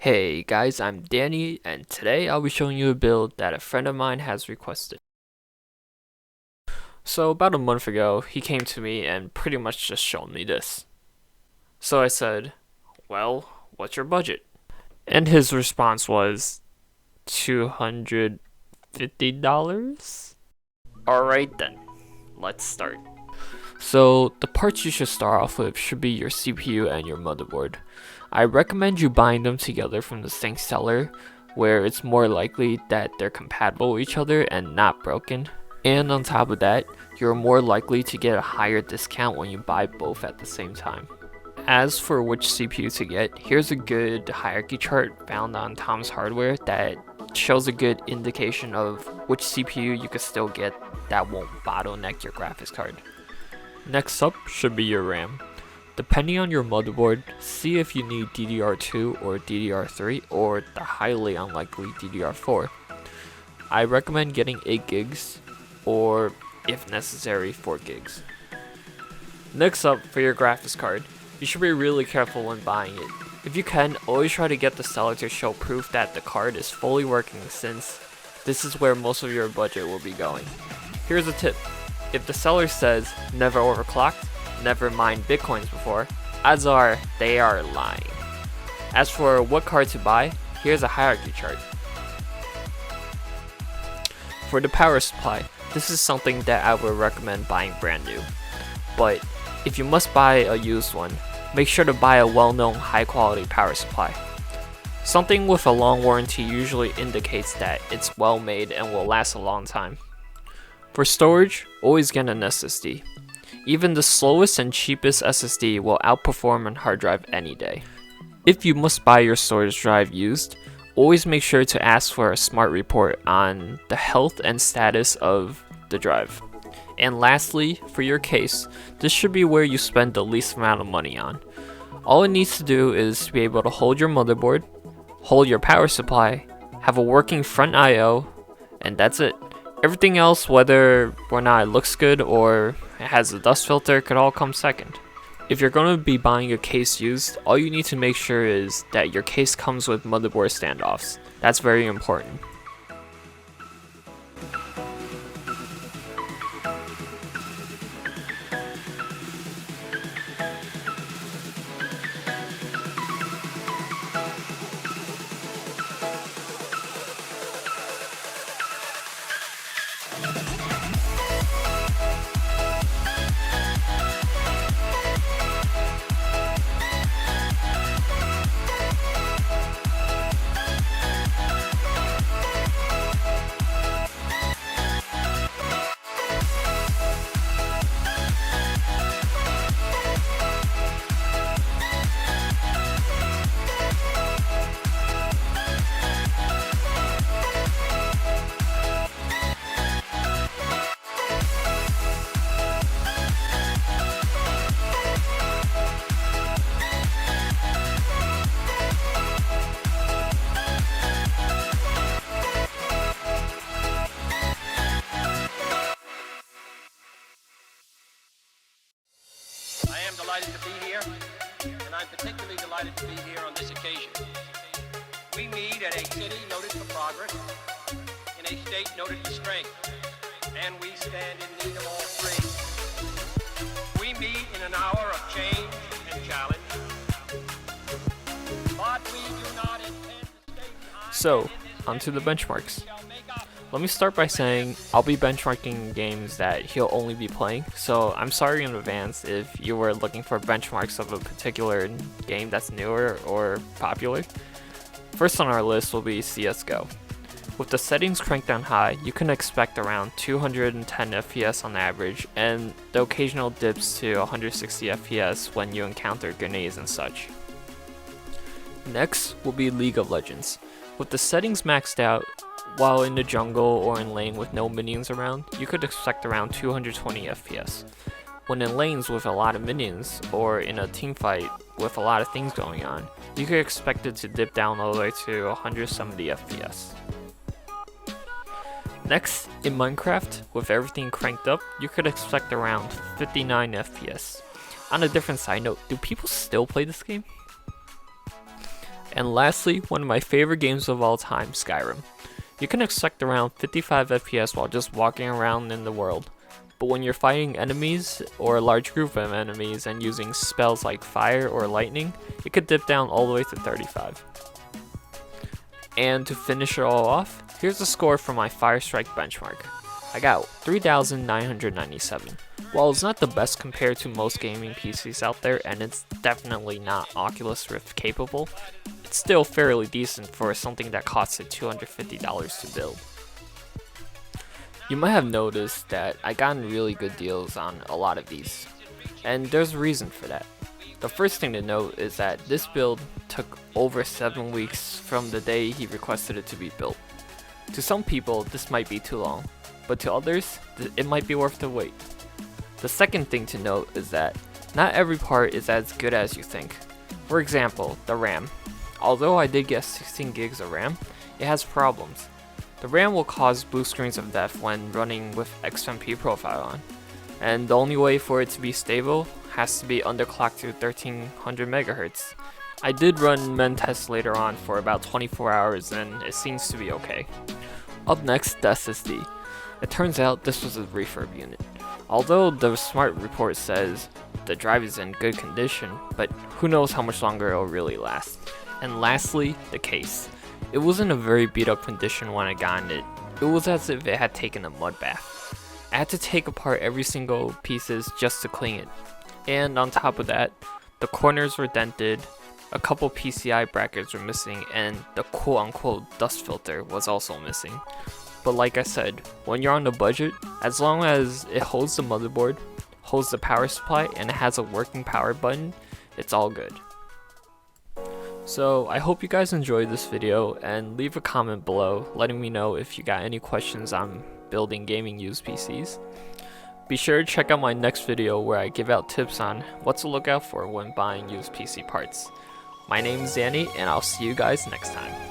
Hey guys, I'm Danny, and today I'll be showing you a build that a friend of mine has requested. So about a month ago, he came to me and pretty much just showed me this. So I said, well, what's your budget? And his response was, $250? Alright then, let's start. So the parts you should start off with should be your CPU and your motherboard. I recommend you buying them together from the same seller, where it's more likely that they're compatible with each other and not broken. And on top of that, you're more likely to get a higher discount when you buy both at the same time. As for which CPU to get, here's a good hierarchy chart found on Tom's Hardware that shows a good indication of which CPU you could still get that won't bottleneck your graphics card. Next up should be your RAM. Depending on your motherboard, see if you need DDR2 or DDR3 or the highly unlikely DDR4. I recommend getting 8 gigs or, if necessary, 4 gigs. Next up, for your graphics card, you should be really careful when buying it. If you can, always try to get the seller to show proof that the card is fully working, since this is where most of your budget will be going. Here's a tip. If the seller says never overclocked, never mined bitcoins before, odds are they are lying. As for what card to buy, here's a hierarchy chart. For the power supply, this is something that I would recommend buying brand new. But if you must buy a used one, make sure to buy a well-known high-quality power supply. Something with a long warranty usually indicates that it's well made and will last a long time. For storage, always get an SSD. Even the slowest and cheapest SSD will outperform a hard drive any day. If you must buy your storage drive used, always make sure to ask for a smart report on the health and status of the drive. And lastly, for your case, this should be where you spend the least amount of money on. All it needs to do is be able to hold your motherboard, hold your power supply, have a working front I/O, and that's it. Everything else, whether or not it looks good or it has a dust filter, could all come second. If you're going to be buying a case used, all you need to make sure is that your case comes with motherboard standoffs. That's very important. I am delighted to be here, and I'm particularly delighted to be here on this occasion. We meet at a city noted for progress, in a state noted for strength, and we stand in need of all three. We meet in an hour of change and challenge, but we do not intend to stay behind. So, onto the benchmarks. Let me start by saying I'll be benchmarking games that he'll only be playing, so I'm sorry in advance if you were looking for benchmarks of a particular game that's newer or popular. First on our list will be CSGO. With the settings cranked down high, you can expect around 210 FPS on average, and the occasional dips to 160 FPS when you encounter grenades and such. Next will be League of Legends. With the settings maxed out, while in the jungle or in lane with no minions around, you could expect around 220 FPS. When in lanes with a lot of minions, or in a teamfight with a lot of things going on, you could expect it to dip down all the way to 170 FPS. Next, in Minecraft, with everything cranked up, you could expect around 59 FPS. On a different side note, do people still play this game? And lastly, one of my favorite games of all time, Skyrim. You can expect around 55 FPS while just walking around in the world. But when you're fighting enemies or a large group of enemies and using spells like fire or lightning, it could dip down all the way to 35. And to finish it all off, here's the score for my Firestrike benchmark. I got 3,997. While it's not the best compared to most gaming PCs out there, and it's definitely not Oculus Rift capable, it's still fairly decent for something that costed $250 to build. You might have noticed that I gotten really good deals on a lot of these, and there's a reason for that. The first thing to note is that this build took over 7 weeks from the day he requested it to be built. To some people, this might be too long, but to others, it might be worth the wait. The second thing to note is that not every part is as good as you think. For example, the RAM. Although I did get 16 gigs of RAM, it has problems. The RAM will cause blue screens of death when running with XMP profile on, and the only way for it to be stable has to be underclocked to 1300 MHz. I did run men tests later on for about 24 hours and it seems to be okay. Up next, the SSD. It turns out this was a refurb unit. Although the smart report says the drive is in good condition, but who knows how much longer it'll really last. And lastly, the case. It wasn't a very beat up condition when I got it. It was as if it had taken a mud bath. I had to take apart every single pieces just to clean it. And on top of that, the corners were dented, a couple PCI brackets were missing, and the quote-unquote dust filter was also missing. But like I said, when you're on a budget, as long as it holds the motherboard, holds the power supply, and it has a working power button, it's all good. So I hope you guys enjoyed this video, and leave a comment below letting me know if you got any questions on building gaming used PCs. Be sure to check out my next video where I give out tips on what to look out for when buying used PC parts. My name is Danny, and I'll see you guys next time.